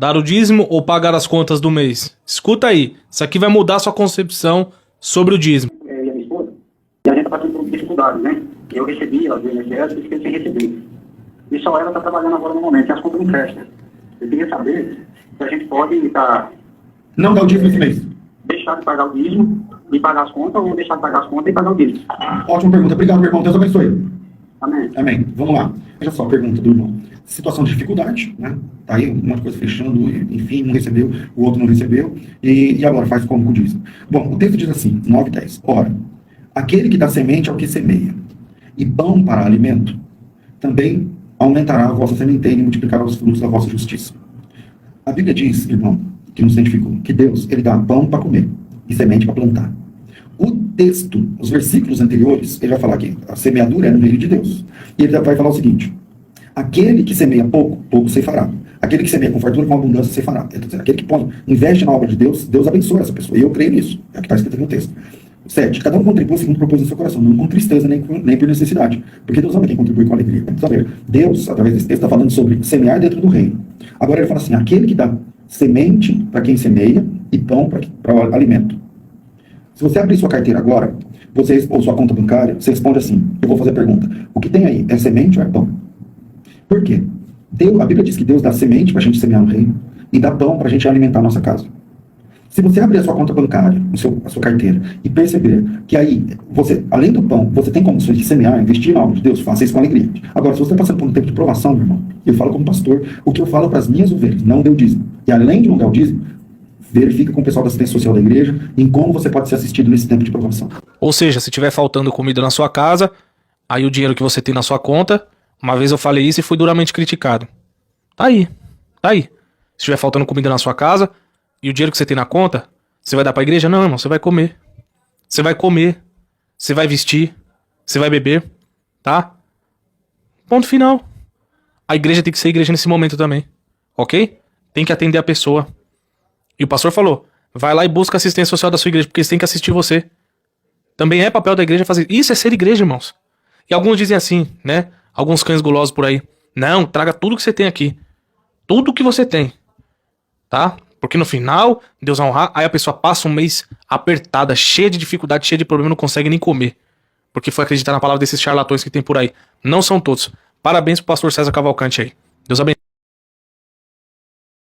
Dar o dízimo ou pagar as contas do mês? Escuta aí, isso aqui vai mudar a sua concepção sobre o dízimo. E a minha esposa, e a gente está passando por dificuldade, né? Eu recebi, ela do INSS, e fiquei sem receber. E só ela está trabalhando agora no momento, e as contas não fecham. Eu queria saber se a gente pode Não dá o dízimo esse mês. deixar de pagar o dízimo e pagar as contas, ou deixar de pagar as contas e pagar o dízimo. Ótima pergunta. Obrigado, meu irmão. Deus abençoe. Amém. Amém. Vamos lá. Veja só a pergunta do irmão. Situação de dificuldade, né? Tá aí um monte de coisa fechando, enfim, um recebeu, o outro não recebeu, e agora faz como com o dízimo. Bom, o texto diz assim, 9:10. Ora, aquele que dá semente ao que semeia, e pão para alimento, também aumentará a vossa sementeira e multiplicará os frutos da vossa justiça. A Bíblia diz, irmão, que nos identificou, que Deus, ele dá pão para comer e semente para plantar. O texto, os versículos anteriores, ele vai falar que a semeadura é no reino de Deus. E ele vai falar o seguinte: aquele que semeia pouco, pouco ceifará. Aquele que semeia com fartura, com abundância, ceifará. Quer dizer, aquele que põe, investe na obra de Deus, Deus abençoa essa pessoa. E eu creio nisso. É o que está escrito no texto. 7. Cada um contribua segundo o propósito do seu coração, não com tristeza nem por necessidade. Porque Deus ama quem contribui com alegria. Então, Deus, através desse texto, está falando sobre semear dentro do reino. Agora ele fala assim: aquele que dá semente para quem semeia e pão para o alimento. Se você abrir sua carteira agora, ou sua conta bancária, você responde assim: eu vou fazer a pergunta, o que tem aí? É semente ou é pão? Por quê? A Bíblia diz que Deus dá semente para a gente semear no reino e dá pão para a gente alimentar a nossa casa. Se você abrir a sua conta bancária, a sua carteira, e perceber que aí, você, além do pão, você tem condições de semear, investir na obra de Deus, faça isso com alegria. Agora, se você está passando por um tempo de provação, meu irmão, eu falo como pastor, o que eu falo para as minhas ovelhas, não dê o dízimo. E além de não dar o dízimo, verifica com o pessoal da assistência social da igreja em como você pode ser assistido nesse tempo de provação. Ou seja, se tiver faltando comida na sua casa, aí o dinheiro que você tem na sua conta, uma vez eu falei isso e fui duramente criticado. Tá aí, tá aí. Se tiver faltando comida na sua casa e o dinheiro que você tem na conta, você vai dar pra igreja? Não, irmão, você vai comer. Você vai comer, você vai vestir, você vai beber, tá? Ponto final. A igreja tem que ser igreja nesse momento também, ok? Tem que atender a pessoa. E o pastor falou, vai lá e busca a assistência social da sua igreja, porque eles têm que assistir você. Também é papel da igreja fazer isso. É ser igreja, irmãos. E alguns dizem assim, né? Alguns cães gulosos por aí. Não, traga tudo que você tem aqui. Tudo que você tem. Tá? Porque no final, Deus vai honrar, aí a pessoa passa um mês apertada, cheia de dificuldade, cheia de problema, não consegue nem comer. Porque foi acreditar na palavra desses charlatões que tem por aí. Não são todos. Parabéns pro pastor César Cavalcante aí. Deus abençoe.